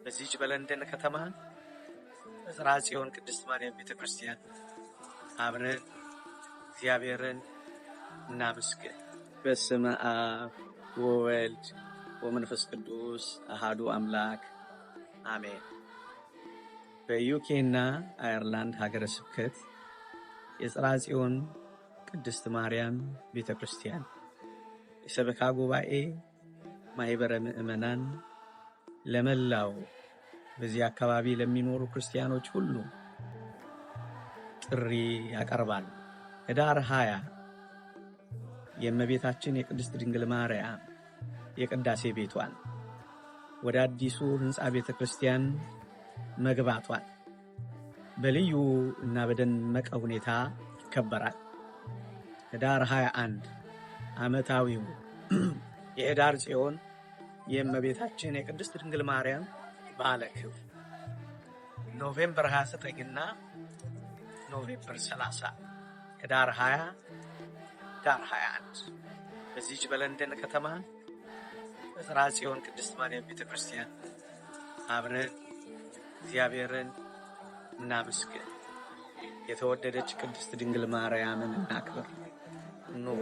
በዚህች በለንደን ከተማ በጽርሐ ጽዮን ቅድስት ማርያም ቤተክርስቲያን አብረን እግዚአብሔርን እናመስግን። በስመ አብ ወወልድ ወመንፈስ ቅዱስ አሃዱ አምላክ አሜን። በዩኬና አየርላንድ ሀገረ ስብከት የጽርሐ ጽዮን ቅድስት ማርያም ቤተክርስቲያን የሰበካ ጉባኤ ማህበረ ምእመናን ለመላው በዚህ አካባቢ ለሚኖሩ ክርስቲያኖች ሁሉ ጥሪ ያቀርባል። ህዳር 20 የእመቤታችን የቅድስት ድንግል ማርያም የቅዳሴ ቤቷን ወደ አዲሱ ህንጻ ቤተክርስቲያን መግባቷን በልዩ እና በደመቀ ሁኔታ ይከበራል። ህዳር 21 ዓመታዊው የህዳር ጽዮን የእመቤታችን የቅድስት ድንግል ማርያም በዓለ ክብር ኖቬምበር 29 እና ኖቬምበር 30 ህዳር 20 ህዳር 21 በዚህች በለንደን ከተማ በጽርሐ ጽዮን ቅድስት ማርያም ቤተክርስቲያን አብረን እግዚአብሔርን እናመስግን። የተወደደች ቅድስት ድንግል ማርያምን እናክብር። ኑ